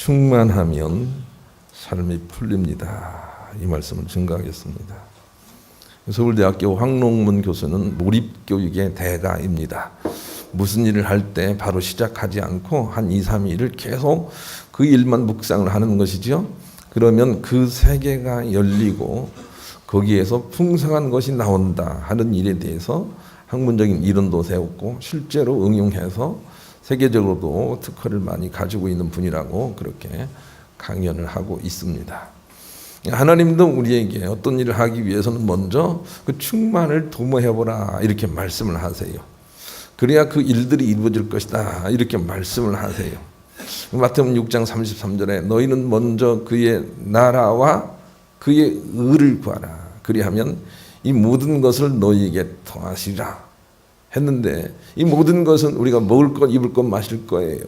충만하면 삶이 풀립니다. 이 말씀을 증거하겠습니다. 서울대학교 황롱문 교수는 몰입교육의 대가입니다. 무슨 일을 할 때 바로 시작하지 않고 한 2, 3일을 계속 그 일만 묵상을 하는 것이죠. 그러면 그 세계가 열리고 거기에서 풍성한 것이 나온다 하는 일에 대해서 학문적인 이론도 세웠고 실제로 응용해서 세계적으로도 특허를 많이 가지고 있는 분이라고 그렇게 강연을 하고 있습니다. 하나님도 우리에게 어떤 일을 하기 위해서는 먼저 그 충만을 도모해보라 이렇게 말씀을 하세요. 그래야 그 일들이 이루어질 것이다 이렇게 말씀을 하세요. 마태복음 6장 33절에 너희는 먼저 그의 나라와 그의 의를 구하라. 그리하면 이 모든 것을 너희에게 더하시라 했는데 이 모든 것은 우리가 먹을 것, 입을 것, 마실 거예요.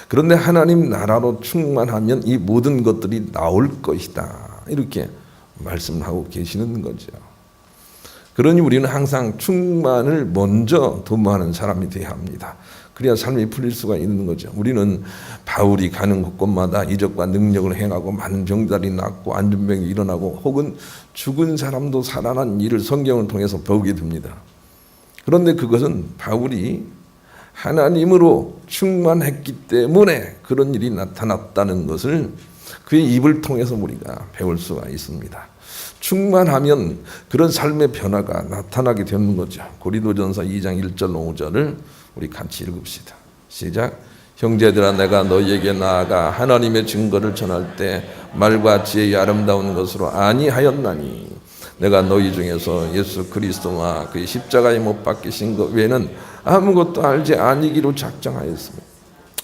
그런데 하나님 나라로 충만하면 이 모든 것들이 나올 것이다 이렇게 말씀하고 계시는 거죠. 그러니 우리는 항상 충만을 먼저 도모하는 사람이 되어야 합니다. 그래야 삶이 풀릴 수가 있는 거죠. 우리는 바울이 가는 곳곳마다 이적과 능력을 행하고 많은 병자들이 낫고 안전병이 일어나고 혹은 죽은 사람도 살아난 일을 성경을 통해서 보게 됩니다. 그런데 그것은 바울이 하나님으로 충만했기 때문에 그런 일이 나타났다는 것을 그의 입을 통해서 우리가 배울 수가 있습니다. 충만하면 그런 삶의 변화가 나타나게 되는 거죠. 고린도전서 2장 1절 5절을 우리 같이 읽읍시다. 시작. 형제들아 내가 너희에게 나아가 하나님의 증거를 전할 때 말과 지혜의 아름다운 것으로 아니하였나니 내가 너희 중에서 예수 그리스도와 그의 십자가에 못 박히신 것 외에는 아무것도 알지 아니기로 작정하였습니다.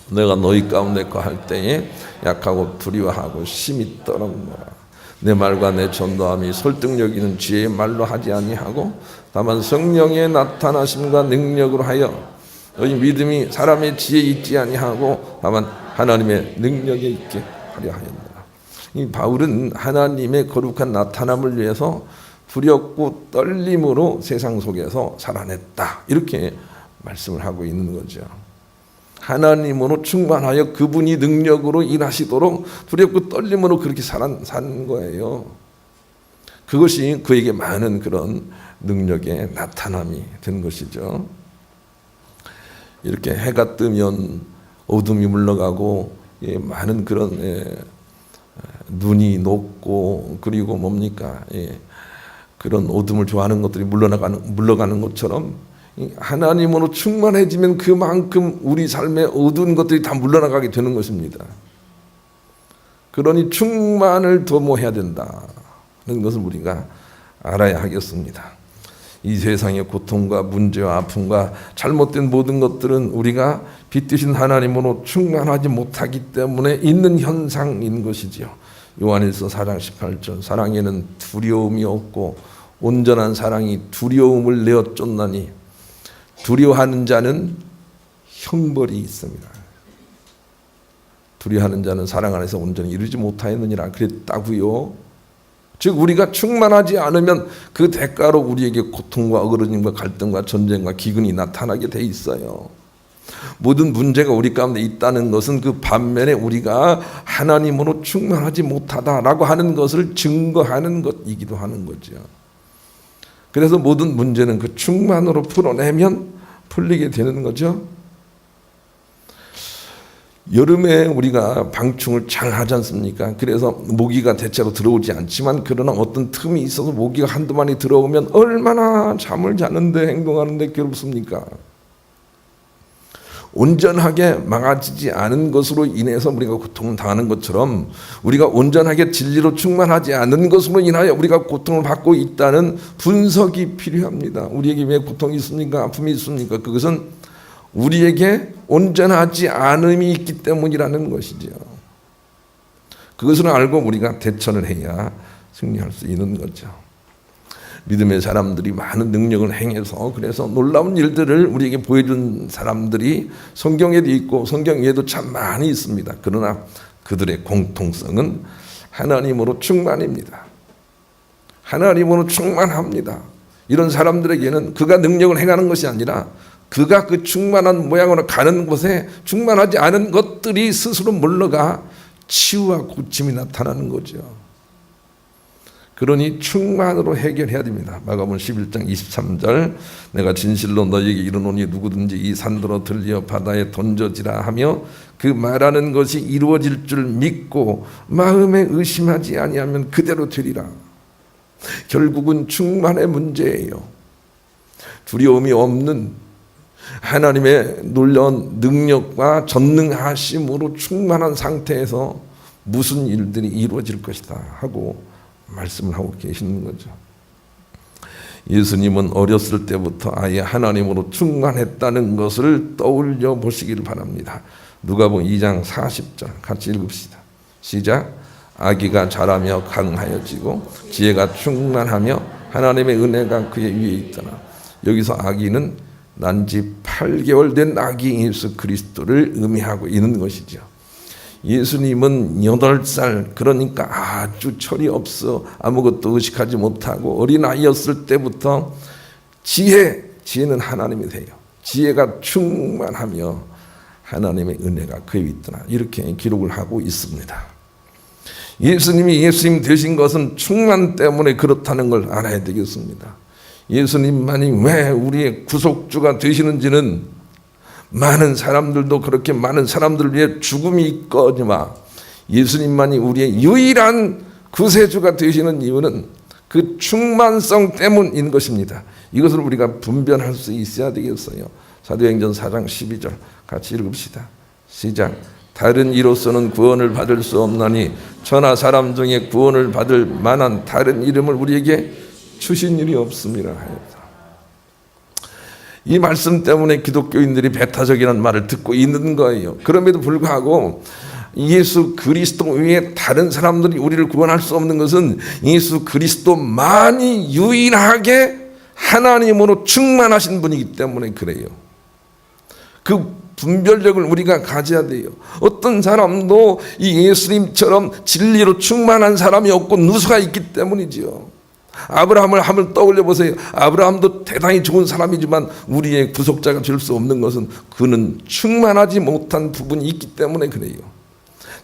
내가 너희 가운데 거할 때에 약하고 두려워하고 심히 떨었노라. 내 말과 내 전도함이 설득력 있는 지혜의 말로 하지 아니하고 다만 성령의 나타나심과 능력으로 하여 너희 믿음이 사람의 지혜에 있지 아니하고 다만 하나님의 능력에 있게 하려 하였노라. 이 바울은 하나님의 거룩한 나타남을 위해서 두렵고 떨림으로 세상 속에서 살아냈다 이렇게 말씀을 하고 있는 거죠. 하나님으로 충만하여 그분이 능력으로 일하시도록 두렵고 떨림으로 그렇게 산 거예요. 그것이 그에게 많은 그런 능력의 나타남이 된 것이죠. 이렇게 해가 뜨면 어둠이 물러가고 많은 그런 눈이 녹고 그리고 뭡니까 그런 어둠을 좋아하는 것들이 물러가는 것처럼 하나님으로 충만해지면 그만큼 우리 삶의 어두운 것들이 다 물러나가게 되는 것입니다. 그러니 충만을 도모해야 된다는 것을 우리가 알아야 하겠습니다. 이 세상의 고통과 문제와 아픔과 잘못된 모든 것들은 우리가 빛되신 하나님으로 충만하지 못하기 때문에 있는 현상인 것이지요. 요한일서 4장 18절 사랑에는 두려움이 없고 온전한 사랑이 두려움을 내어 쫓나니 두려워하는 자는 형벌이 있습니다. 두려워하는 자는 사랑 안에서 온전히 이루지 못하였느니라 그랬다고요. 즉 우리가 충만하지 않으면 그 대가로 우리에게 고통과 어그러짐과 갈등과 전쟁과 기근이 나타나게 돼 있어요. 모든 문제가 우리 가운데 있다는 것은 그 반면에 우리가 하나님으로 충만하지 못하다라고 하는 것을 증거하는 것이기도 하는 거죠. 그래서 모든 문제는 그 충만으로 풀어내면 풀리게 되는 거죠. 여름에 우리가 방충을 잘 하지 않습니까? 그래서 모기가 대체로 들어오지 않지만 그러나 어떤 틈이 있어서 모기가 한두 마리 들어오면 얼마나 잠을 자는데 행동하는데 괴롭습니까? 온전하게 막아지지 않은 것으로 인해서 우리가 고통을 당하는 것처럼 우리가 온전하게 진리로 충만하지 않은 것으로 인하여 우리가 고통을 받고 있다는 분석이 필요합니다. 우리에게 왜 고통이 있습니까? 아픔이 있습니까? 그것은 우리에게 온전하지 않음이 있기 때문이라는 것이죠. 그것을 알고 우리가 대처를 해야 승리할 수 있는 거죠. 믿음의 사람들이 많은 능력을 행해서 그래서 놀라운 일들을 우리에게 보여준 사람들이 성경에도 있고 성경 외에도 참 많이 있습니다. 그러나 그들의 공통성은 하나님으로 충만입니다. 하나님으로 충만합니다. 이런 사람들에게는 그가 능력을 행하는 것이 아니라 그가 그 충만한 모양으로 가는 곳에 충만하지 않은 것들이 스스로 물러가 치유와 고침이 나타나는 거죠. 그러니 충만으로 해결해야 됩니다. 마가복음 11장 23절 내가 진실로 너희에게 이르노니 누구든지 이 산더러 들려 바다에 던져지라 하며 그 말하는 것이 이루어질 줄 믿고 마음에 의심하지 아니하면 그대로 되리라. 결국은 충만의 문제예요. 두려움이 없는 하나님의 놀라운 능력과 전능하심으로 충만한 상태에서 무슨 일들이 이루어질 것이다 하고 말씀을 하고 계시는 거죠. 예수님은 어렸을 때부터 아예 하나님으로 충만했다는 것을 떠올려 보시길 바랍니다. 누가복음 2장 40절 같이 읽읍시다. 시작. 아기가 자라며 강하여지고 지혜가 충만하며 하나님의 은혜가 그의 위에 있더라. 여기서 아기는 난지 8개월 된 아기 예수 그리스도를 의미하고 있는 것이죠. 예수님은 8살, 그러니까 아주 철이 없어 아무것도 의식하지 못하고 어린아이였을 때부터 지혜는 하나님이 돼요. 지혜가 충만하며 하나님의 은혜가 그에 있더라. 이렇게 기록을 하고 있습니다. 예수님이 예수님 되신 것은 충만 때문에 그렇다는 걸 알아야 되겠습니다. 예수님만이 왜 우리의 구속주가 되시는지는 많은 사람들도 그렇게 많은 사람들을 위해 죽음이 있거니와 예수님만이 우리의 유일한 구세주가 되시는 이유는 그 충만성 때문인 것입니다. 이것을 우리가 분별할 수 있어야 되겠어요. 사도행전 4장 12절 같이 읽읍시다. 시작. 다른 이로서는 구원을 받을 수 없나니 천하 사람 중에 구원을 받을 만한 다른 이름을 우리에게 주신 일이 없음이라 하였다. 이 말씀 때문에 기독교인들이 배타적이라는 말을 듣고 있는 거예요. 그럼에도 불구하고 예수 그리스도 외에 다른 사람들이 우리를 구원할 수 없는 것은 예수 그리스도만이 유일하게 하나님으로 충만하신 분이기 때문에 그래요. 그 분별력을 우리가 가져야 돼요. 어떤 사람도 이 예수님처럼 진리로 충만한 사람이 없고 누수가 있기 때문이지요. 아브라함을 한번 떠올려 보세요. 아브라함도 대단히 좋은 사람이지만 우리의 구속자가 될 수 없는 것은 그는 충만하지 못한 부분이 있기 때문에 그래요.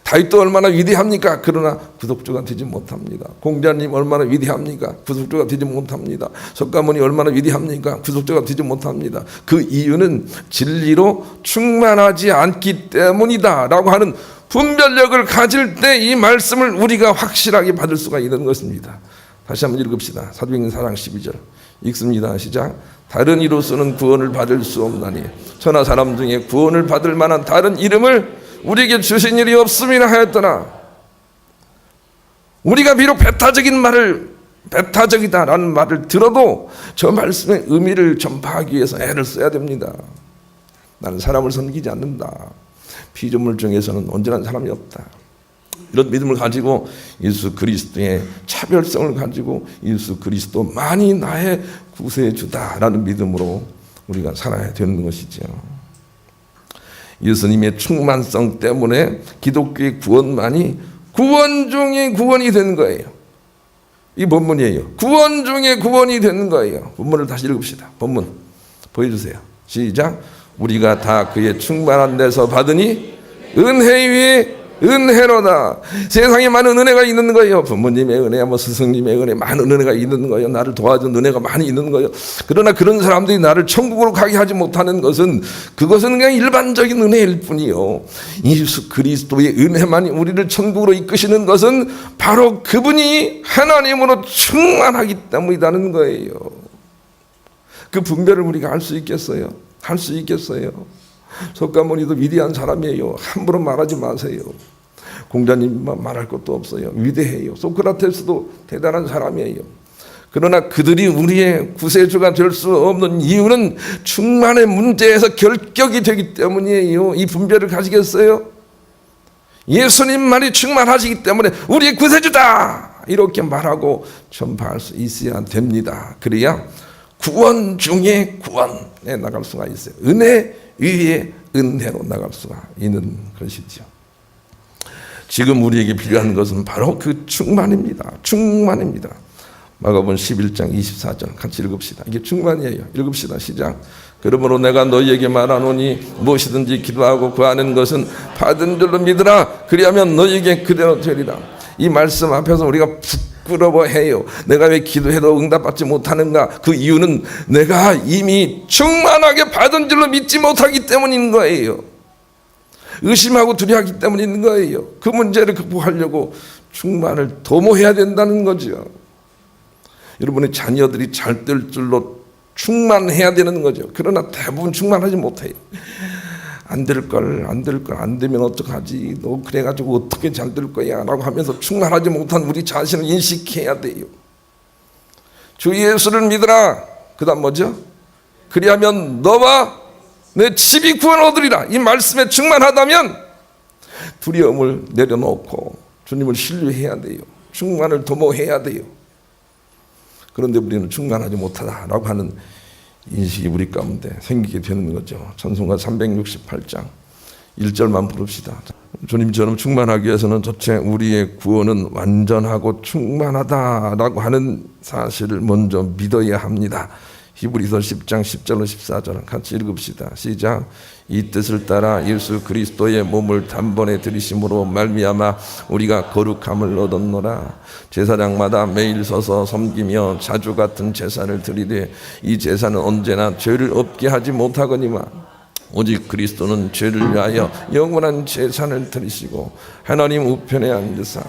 다윗도 얼마나 위대합니까? 그러나 구속주가 되지 못합니다. 공자님 얼마나 위대합니까? 구속주가 되지 못합니다. 석가모니 얼마나 위대합니까? 구속주가 되지 못합니다. 그 이유는 진리로 충만하지 않기 때문이다 라고 하는 분별력을 가질 때 이 말씀을 우리가 확실하게 받을 수가 있는 것입니다. 다시 한번 읽읍시다. 사도행전 4장 12절 읽습니다. 시작. 다른 이로서는 구원을 받을 수 없나니 천하 사람 중에 구원을 받을 만한 다른 이름을 우리에게 주신 일이 없음이라 하였더라. 우리가 비록 배타적이다라는 말을 들어도 저 말씀의 의미를 전파하기 위해서 애를 써야 됩니다. 나는 사람을 섬기지 않는다. 피조물 중에서는 온전한 사람이 없다. 이런 믿음을 가지고 예수 그리스도의 차별성을 가지고 예수 그리스도만이 나의 구세주다라는 믿음으로 우리가 살아야 되는 것이죠. 예수님의 충만성 때문에 기독교의 구원만이 구원 중에 구원이 되는 거예요. 이 본문이에요. 구원 중에 구원이 되는 거예요. 본문을 다시 읽읍시다. 본문 보여주세요. 시작. 우리가 다 그의 충만한 데서 받으니 은혜 위에 은혜로다. 세상에 많은 은혜가 있는 거예요. 부모님의 은혜, 스승님의 은혜, 많은 은혜가 있는 거예요. 나를 도와준 은혜가 많이 있는 거예요. 그러나 그런 사람들이 나를 천국으로 가게 하지 못하는 것은 그것은 그냥 일반적인 은혜일 뿐이요. 예수 그리스도의 은혜만이 우리를 천국으로 이끄시는 것은 바로 그분이 하나님으로 충만하기 때문이라는 거예요. 그 분별을 우리가 할 수 있겠어요? 할 수 있겠어요? 석가모니도 위대한 사람이에요. 함부로 말하지 마세요. 공자님만 말할 것도 없어요. 위대해요. 소크라테스도 대단한 사람이에요. 그러나 그들이 우리의 구세주가 될 수 없는 이유는 충만의 문제에서 결격이 되기 때문이에요. 이 분별을 가지겠어요? 예수님만이 충만하시기 때문에 우리의 구세주다 이렇게 말하고 전파할 수 있어야 됩니다. 그래야 구원 중에 구원에 나갈 수가 있어요. 은혜 위에 은혜로 나갈 수가 있는 것이죠. 지금 우리에게 필요한 것은 바로 그 충만입니다. 충만입니다. 마가복음 11장 24절 같이 읽읍시다. 이게 충만이에요. 읽읍시다. 시작. 그러므로 내가 너희에게 말하노니 무엇이든지 기도하고 구하는 것은 받은 줄로 믿으라. 그리하면 너희에게 그대로 되리라. 이 말씀 앞에서 우리가 부끄러워해요. 내가 왜 기도해도 응답받지 못하는가? 그 이유는 내가 이미 충만하게 받은 줄로 믿지 못하기 때문인 거예요. 의심하고 두려워하기 때문인 거예요. 그 문제를 극복하려고 충만을 도모해야 된다는 거죠. 여러분의 자녀들이 잘 될 줄로 충만해야 되는 거죠. 그러나 대부분 충만하지 못해요. 안 될 걸, 안 되면 어떡하지? 너 그래가지고 어떻게 잘 될 거야? 라고 하면서 충만하지 못한 우리 자신을 인식해야 돼요. 주 예수를 믿으라. 그 다음 뭐죠? 그리하면 너와 내 집이 구원 얻으리라. 이 말씀에 충만하다면 두려움을 내려놓고 주님을 신뢰해야 돼요. 충만을 도모해야 돼요. 그런데 우리는 충만하지 못하다라고 하는 인식이 우리 가운데 생기게 되는 거죠. 찬송가 368장 1절만 부릅시다. 주님처럼 충만하기 위해서는 첫째 우리의 구원은 완전하고 충만하다라고 하는 사실을 먼저 믿어야 합니다. 히브리서 10장 10절로 14절 같이 읽읍시다. 시작. 이 뜻을 따라 예수 그리스도의 몸을 단번에 들이심으로 말미암아 우리가 거룩함을 얻었노라. 제사장마다 매일 서서 섬기며 자주 같은 제사를 드리되 이 제사는 언제나 죄를 없게 하지 못하거니와 오직 그리스도는 죄를 위하여 영원한 제사를 드리시고 하나님 우편에 앉으사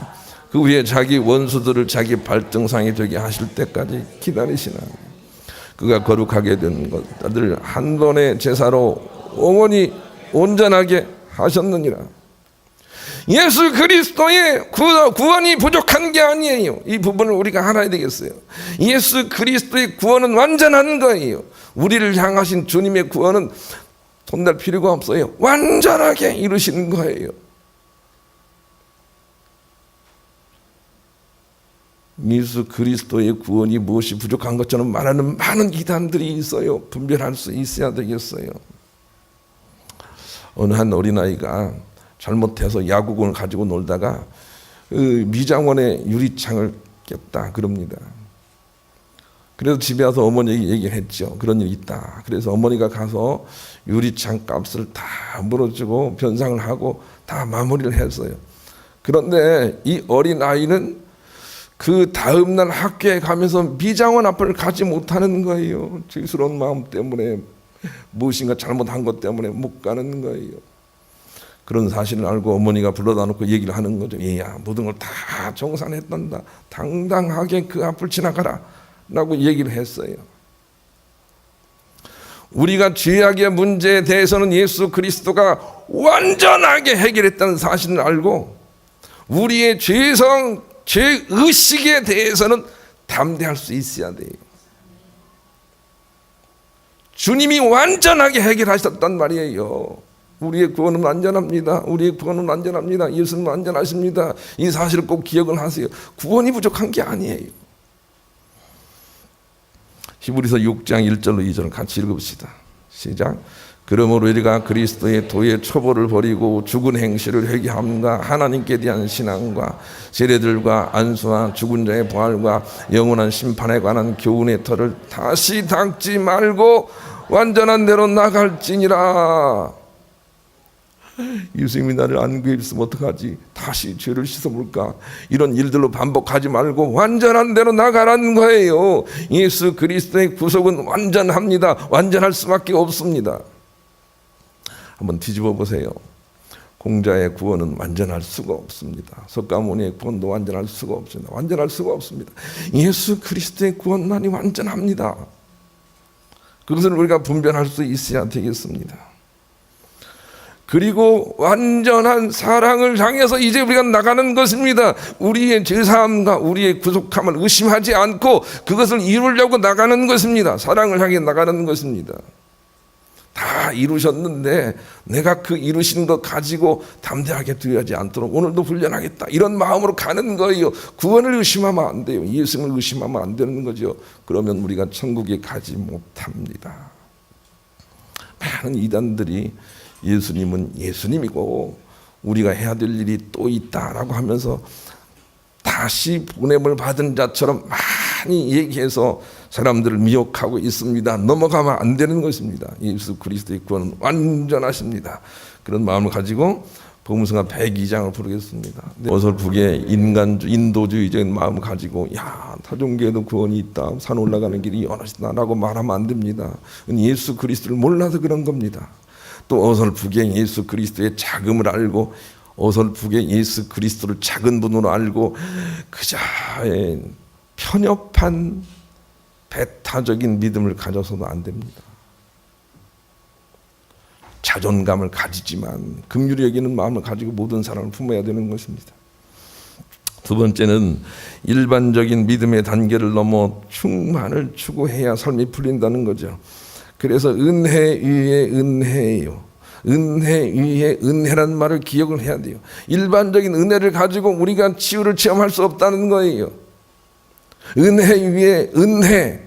그 후에 자기 원수들을 자기 발등상이 되게 하실 때까지 기다리시나. 그가 거룩하게 된 것들 한 번의 제사로 영원히 온전하게 하셨느니라. 예수 그리스도의 구원이 부족한 게 아니에요. 이 부분을 우리가 알아야 되겠어요. 예수 그리스도의 구원은 완전한 거예요. 우리를 향하신 주님의 구원은 돈낼 필요가 없어요. 완전하게 이루시는 거예요. 예수 그리스도의 구원이 무엇이 부족한 것처럼 말하는 많은 이단들이 있어요. 분별할 수 있어야 되겠어요. 어느 한 어린아이가 잘못해서 야구공을 가지고 놀다가 미장원의 유리창을 깼다 그럽니다. 그래서 집에 와서 어머니에게 얘기를 했죠. 그런 일이 있다. 그래서 어머니가 가서 유리창 값을 다 물어주고 변상을 하고 다 마무리를 했어요. 그런데 이 어린아이는 그 다음날 학교에 가면서 미장원 앞을 가지 못하는 거예요. 죄스러운 마음 때문에 무엇인가 잘못한 것 때문에 못 가는 거예요. 그런 사실을 알고 어머니가 불러다 놓고 얘기를 하는 거죠. 얘야 모든 걸 다 정산했단다. 당당하게 그 앞을 지나가라 라고 얘기를 했어요. 우리가 죄악의 문제에 대해서는 예수 그리스도가 완전하게 해결했다는 사실을 알고 우리의 죄의식에 대해서는 담대할 수 있어야 돼요. 주님이 완전하게 해결하셨단 말이에요. 우리의 구원은 완전합니다. 우리의 구원은 완전합니다. 예수는 완전하십니다. 이 사실을 꼭 기억을 하세요. 구원이 부족한 게 아니에요. 히브리서 6장 1절로 2절 같이 읽읍시다. 시작. 그러므로 우리가 그리스도의 도의 초보를 버리고 죽은 행실을 회개함과 하나님께 대한 신앙과 세례들과 안수와 죽은 자의 부활과 영원한 심판에 관한 교훈의 터를 다시 닦지 말고 완전한 대로 나갈지니라. 예수님이 나를 안 구했으면 어떡하지? 다시 죄를 씻어볼까? 이런 일들로 반복하지 말고 완전한 대로 나가라는 거예요. 예수 그리스도의 구속은 완전합니다. 완전할 수밖에 없습니다. 한번 뒤집어 보세요. 공자의 구원은 완전할 수가 없습니다. 석가모니의 구원도 완전할 수가 없습니다. 완전할 수가 없습니다. 예수 그리스도의 구원만이 완전합니다. 그것을 우리가 분별할 수 있어야 되겠습니다. 그리고 완전한 사랑을 향해서 이제 우리가 나가는 것입니다. 우리의 죄사함과 우리의 구속함을 의심하지 않고 그것을 이루려고 나가는 것입니다. 사랑을 향해 나가는 것입니다. 다 이루셨는데 내가 그 이루시는 것 가지고 담대하게 두려워하지 않도록 오늘도 훈련하겠다 이런 마음으로 가는 거예요. 구원을 의심하면 안 돼요. 예수님을 의심하면 안 되는 거죠. 그러면 우리가 천국에 가지 못합니다. 많은 이단들이 예수님은 예수님이고 우리가 해야 될 일이 또 있다라고 하면서 다시 보냄을 받은 자처럼 많이 얘기해서 사람들을 미혹하고 있습니다. 넘어가면 안 되는 것입니다. 예수 그리스도의 구원은 완전하십니다. 그런 마음을 가지고 복음성가 102장을 부르겠습니다. 어설프게 인도주의적인 마음을 가지고 타종교에도 구원이 있다, 산 올라가는 길이 연하시다 라고 말하면 안 됩니다. 예수 그리스도를 몰라서 그런 겁니다. 또 어설프게 예수 그리스도의 자금을 알고 어설프게 예수 그리스도를 작은 분으로 알고 그저 편협한 배타적인 믿음을 가져서도 안 됩니다. 자존감을 가지지만 긍휼히 여기는 마음을 가지고 모든 사람을 품어야 되는 것입니다. 두 번째는 일반적인 믿음의 단계를 넘어 충만을 추구해야 삶이 풀린다는 거죠. 그래서 은혜 위에 은혜예요. 은혜 위에 은혜란 말을 기억을 해야 돼요. 일반적인 은혜를 가지고 우리가 치유를 체험할 수 없다는 거예요. 은혜 위에 은혜를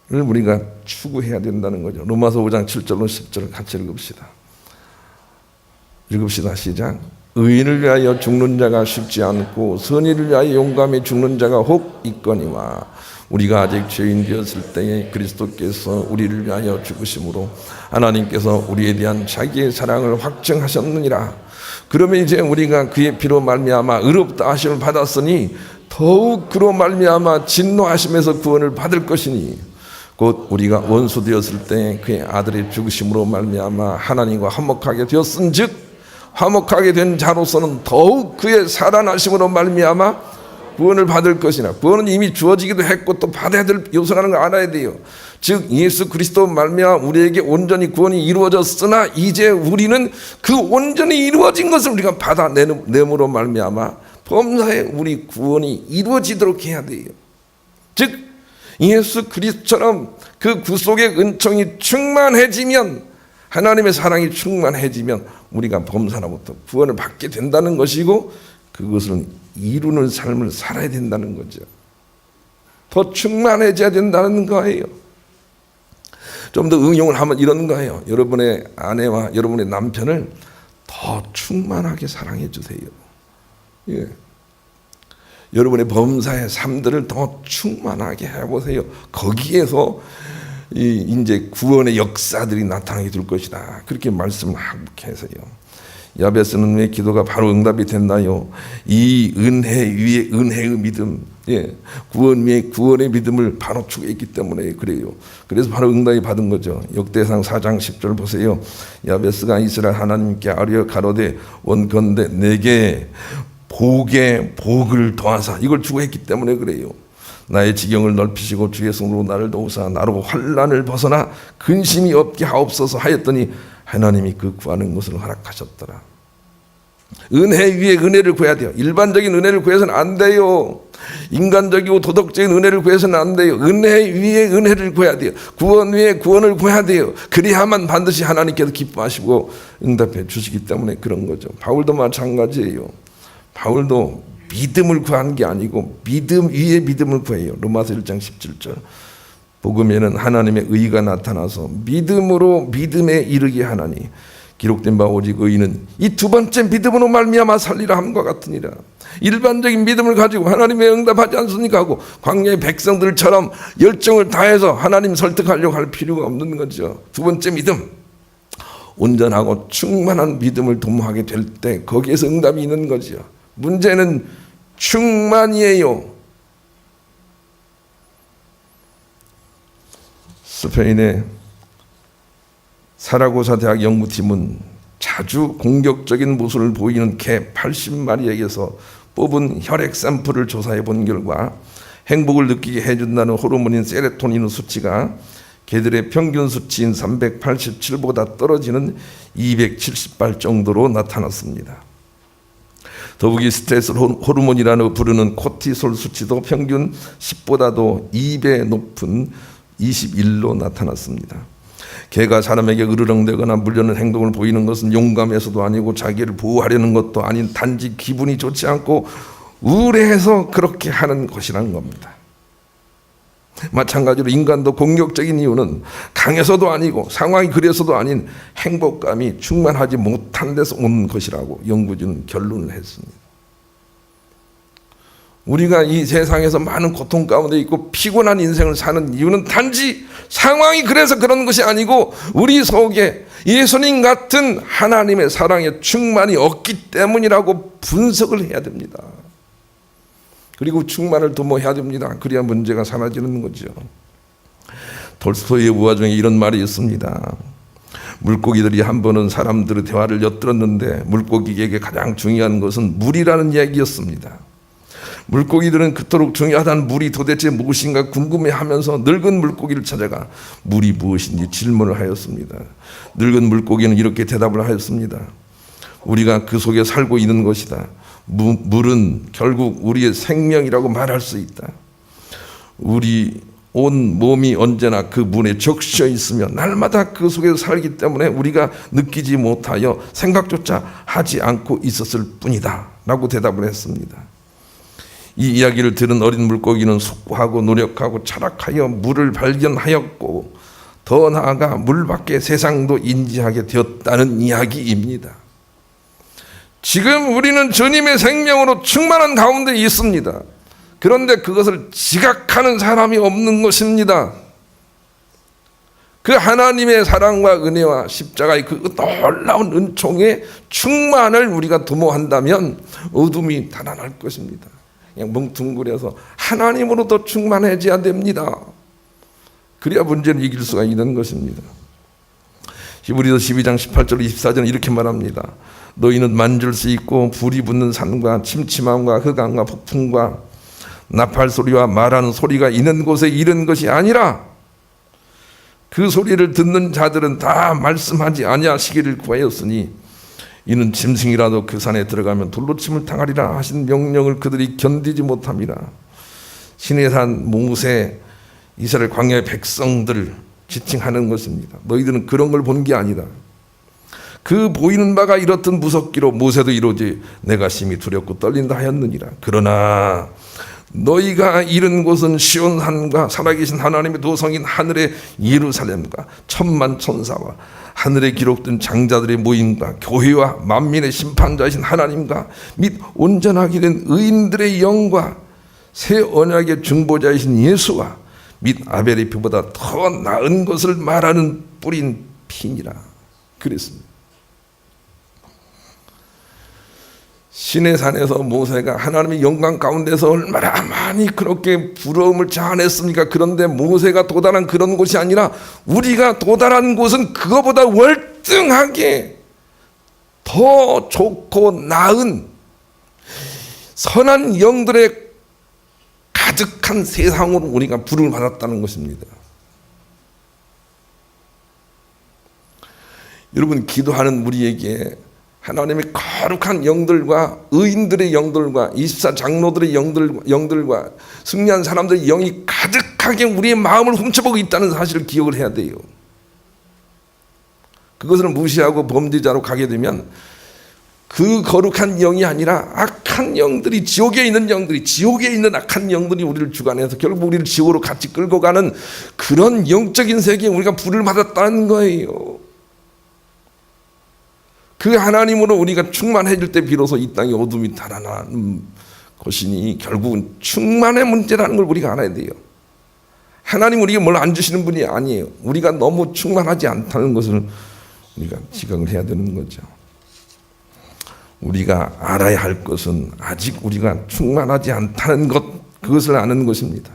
우리가 추구해야 된다는 거죠. 로마서 5장 7절로 10절을 같이 읽읍시다. 시작. 의인을 위하여 죽는 자가 쉽지 않고 선의를 위하여 용감히 죽는 자가 혹 있거니와 우리가 아직 죄인 되었을 때에 그리스도께서 우리를 위하여 죽으심으로 하나님께서 우리에 대한 자기의 사랑을 확증하셨느니라. 그러면 이제 우리가 그의 피로 말미암아 의롭다 하심을 받았으니 더욱 그로 말미암아 진노하심에서 구원을 받을 것이니 곧 우리가 원수 되었을 때 그의 아들의 죽으심으로 말미암아 하나님과 화목하게 되었은즉 화목하게 된 자로서는 더욱 그의 살아나심으로 말미암아 구원을 받을 것이나 구원은 이미 주어지기도 했고 또 받아야 될 요소라는 걸 알아야 돼요. 즉 예수 그리스도 말미암아 우리에게 온전히 구원이 이루어졌으나 이제 우리는 그 온전히 이루어진 것을 우리가 받아내므로 말미암아 범사에 우리 구원이 이루어지도록 해야 돼요. 즉 예수 그리스도처럼 그 구속의 은총이 충만해지면 하나님의 사랑이 충만해지면 우리가 범사로부터 구원을 받게 된다는 것이고 그것을 이루는 삶을 살아야 된다는 거죠. 더 충만해져야 된다는 거예요. 좀 더 응용을 하면 이런 거예요. 여러분의 아내와 여러분의 남편을 더 충만하게 사랑해 주세요. 예. 여러분의 범사의 삶들을 더 충만하게 해보세요. 거기에서 이제 구원의 역사들이 나타나게 될 것이다. 그렇게 말씀을 하고 계세요. 야베스는 왜 기도가 바로 응답이 됐나요? 이 은혜 위에 은혜의 믿음, 구원 위에 구원의 믿음을 바로 추구했기 때문에 그래요. 그래서 바로 응답이 받은 거죠. 역대상 4장 10절 보세요. 야베스가 이스라엘 하나님께 아뢰어 가로되 원컨대 내게 복에 복을 더하사 이걸 추구했기 때문에 그래요. 나의 지경을 넓히시고 주의 손으로 나를 도우사 나로 환난을 벗어나 근심이 없게 하옵소서 하였더니 하나님이 그 구하는 것을 허락하셨더라. 은혜 위에 은혜를 구해야 돼요. 일반적인 은혜를 구해서는 안 돼요. 인간적이고 도덕적인 은혜를 구해서는 안 돼요. 은혜 위에 은혜를 구해야 돼요. 구원 위에 구원을 구해야 돼요. 그래야만 반드시 하나님께서 기뻐하시고 응답해 주시기 때문에 그런 거죠. 바울도 마찬가지예요. 바울도 믿음을 구한 게 아니고 믿음 위에 믿음을 구해요. 로마서 1장 17절 복음에는 하나님의 의가 나타나서 믿음으로 믿음에 이르게 하나니 기록된 바 오직 의인은 이 두 번째 믿음으로 말미암아 살리라 함과 같으니라. 일반적인 믿음을 가지고 하나님의 응답하지 않습니까 하고 광야의 백성들처럼 열정을 다해서 하나님 설득하려고 할 필요가 없는 거죠. 두 번째 믿음, 온전하고 충만한 믿음을 도모하게 될 때 거기에서 응답이 있는 거죠. 문제는 충만이에요. 스페인의 사라고사 대학 연구팀은 자주 공격적인 모습을 보이는 개 80마리에게서 뽑은 혈액 샘플을 조사해 본 결과 행복을 느끼게 해준다는 호르몬인 세로토닌 수치가 개들의 평균 수치인 387보다 떨어지는 270발 정도로 나타났습니다. 더욱이 스트레스 호르몬이라고 부르는 코티솔 수치도 평균 10보다도 2배 높은 21로 나타났습니다. 개가 사람에게 으르렁대거나 물려는 행동을 보이는 것은 용감해서도 아니고 자기를 보호하려는 것도 아닌 단지 기분이 좋지 않고 우울해서 그렇게 하는 것이라는 겁니다. 마찬가지로 인간도 공격적인 이유는 강해서도 아니고 상황이 그래서도 아닌 행복감이 충만하지 못한 데서 온 것이라고 연구진은 결론을 했습니다. 우리가 이 세상에서 많은 고통 가운데 있고 피곤한 인생을 사는 이유는 단지 상황이 그래서 그런 것이 아니고 우리 속에 예수님 같은 하나님의 사랑의 충만이 없기 때문이라고 분석을 해야 됩니다. 그리고 충만을 도모해야 됩니다. 그래야 문제가 사라지는 거죠. 돌스토이의 우화 중에 이런 말이 있습니다. 물고기들이 한 번은 사람들의 대화를 엿들었는데 물고기에게 가장 중요한 것은 물이라는 이야기였습니다. 물고기들은 그토록 중요하다는 물이 도대체 무엇인가 궁금해하면서 늙은 물고기를 찾아가 물이 무엇인지 질문을 하였습니다. 늙은 물고기는 이렇게 대답을 하였습니다. 우리가 그 속에 살고 있는 것이다. 물은 결국 우리의 생명이라고 말할 수 있다. 우리 온 몸이 언제나 그 물에 적셔 있으며 날마다 그 속에서 살기 때문에 우리가 느끼지 못하여 생각조차 하지 않고 있었을 뿐이다 라고 대답을 했습니다. 이 이야기를 들은 어린 물고기는 숙고하고 노력하고 철학하여 물을 발견하였고 더 나아가 물 밖의 세상도 인지하게 되었다는 이야기입니다. 지금 우리는 주님의 생명으로 충만한 가운데 있습니다. 그런데 그것을 지각하는 사람이 없는 것입니다. 그 하나님의 사랑과 은혜와 십자가의 그 놀라운 은총의 충만을 우리가 도모한다면 어둠이 달아날 것입니다. 그냥 뭉뚱그려서 하나님으로 더 충만해져야 됩니다. 그래야 문제를 이길 수가 있는 것입니다. 히브리서 12장 18절 24절은 이렇게 말합니다. 너희는 만질 수 있고 불이 붙는 산과 침침함과 흑암과 폭풍과 나팔 소리와 말하는 소리가 있는 곳에 이른 것이 아니라 그 소리를 듣는 자들은 다 말씀하지 아니하시기를 구하였으니 이는 짐승이라도 그 산에 들어가면 돌로 침을 당하리라 하신 명령을 그들이 견디지 못함이라. 시내산 모세 이스라엘 광야의 백성들 지칭하는 것입니다. 너희들은 그런 걸 본 게 아니다. 그 보이는 바가 이렇듯 무섭기로 모세도 이로지 내가 심히 두렵고 떨린다 하였느니라. 그러나 너희가 이른 곳은 시온산과 살아계신 하나님의 도성인 하늘의 예루살렘과 천만 천사와 하늘에 기록된 장자들의 모임과 교회와 만민의 심판자이신 하나님과 및 온전하게 된 의인들의 영과 새 언약의 중보자이신 예수와 및 아벨의 피보다 더 나은 것을 말하는 뿌린 피니라. 그랬습니다. 시내산에서 모세가 하나님의 영광 가운데서 얼마나 많이 그렇게 부러움을 자아냈습니까? 그런데 모세가 도달한 그런 곳이 아니라 우리가 도달한 곳은 그거보다 월등하게 더 좋고 나은 선한 영들의 가득한 세상으로 우리가 부름을 받았다는 것입니다. 여러분, 기도하는 우리에게 하나님의 거룩한 영들과 의인들의 영들과 24장로들의 영들과 승리한 사람들의 영이 가득하게 우리의 마음을 훔쳐보고 있다는 사실을 기억을 해야 돼요. 그것을 무시하고 범죄자로 가게 되면 그 거룩한 영이 아니라 악한 영들이, 지옥에 있는 영들이, 지옥에 있는 악한 영들이 우리를 주관해서 결국 우리를 지옥으로 같이 끌고 가는 그런 영적인 세계에 우리가 불을 받았다는 거예요. 그 하나님으로 우리가 충만해질 때 비로소 이 땅에 어둠이 달아나는 것이니 결국은 충만의 문제라는 걸 우리가 알아야 돼요. 하나님 우리에게 뭘 안 주시는 분이 아니에요. 우리가 너무 충만하지 않다는 것을 우리가 지각을 해야 되는 거죠. 우리가 알아야 할 것은 아직 우리가 충만하지 않다는 것, 그것을 아는 것입니다.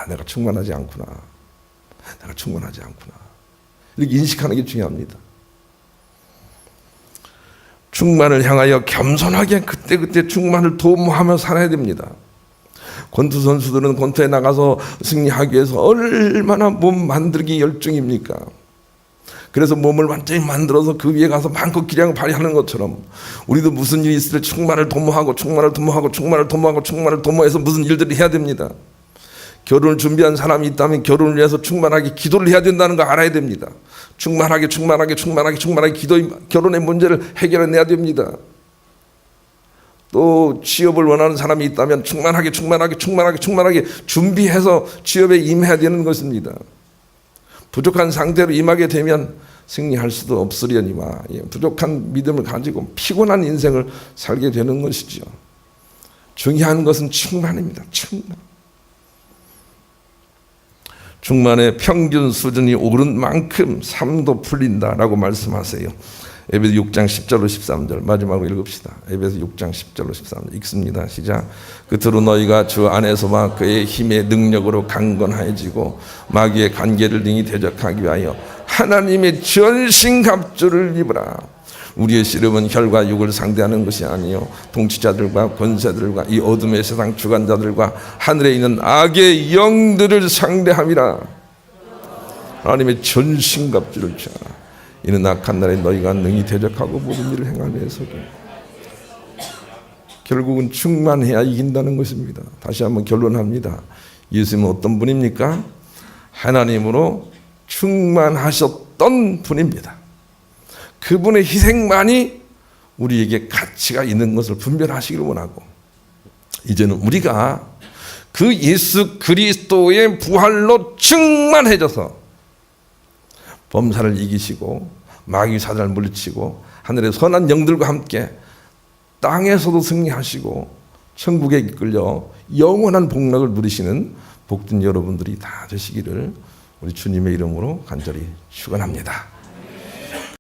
내가 충만하지 않구나. 내가 충만하지 않구나. 이렇게 인식하는 게 중요합니다. 충만을 향하여 겸손하게 그때그때 충만을 도모하며 살아야 됩니다. 권투 선수들은 권투에 나가서 승리하기 위해서 얼마나 몸 만들기 열중입니까? 그래서 몸을 완전히 만들어서 그 위에 가서 마음껏 기량을 발휘하는 것처럼 우리도 무슨 일이 있을 때 충만을 도모하고 도모해서 무슨 일들을 해야 됩니다. 결혼을 준비한 사람이 있다면 결혼을 위해서 충만하게 기도를 해야 된다는 거 알아야 됩니다. 충만하게 결혼의 문제를 해결해내야 됩니다. 또 취업을 원하는 사람이 있다면 충만하게 준비해서 취업에 임해야 되는 것입니다. 부족한 상태로 임하게 되면 승리할 수도 없으려니와 부족한 믿음을 가지고 피곤한 인생을 살게 되는 것이죠. 중요한 것은 충만입니다. 충만의 평균 수준이 오른 만큼 삶도 풀린다라고 말씀하세요. 에베소 6장 10절로 13절 마지막으로 읽읍시다. 에베소 6장 10절로 13절 읽습니다. 시작. 끝으로 너희가 주 안에서와 그의 힘의 능력으로 강건해지고 마귀의 관계를 능히 대적하기 위하여 하나님의 전신갑주를 입으라. 우리의 씨름은 혈과 육을 상대하는 것이 아니요 통치자들과 권세들과 이 어둠의 세상 주관자들과 하늘에 있는 악의 영들을 상대함이라. 하나님의 전신갑주를 취하라. 이는 악한 날에 너희가 능히 대적하고 모든 일을 행하며 해서도 결국은 충만해야 이긴다는 것입니다. 다시 한번 결론합니다. 예수님은 어떤 분입니까? 하나님으로 충만하셨던 분입니다. 그분의 희생만이 우리에게 가치가 있는 것을 분별하시기를 원하고, 이제는 우리가 그 예수 그리스도의 부활로 충만해져서 범사를 이기시고 마귀 사단을 물리치고 하늘의 선한 영들과 함께 땅에서도 승리하시고 천국에 이끌려 영원한 복락을 누리시는 복된 여러분들이 다 되시기를 우리 주님의 이름으로 간절히 축원합니다.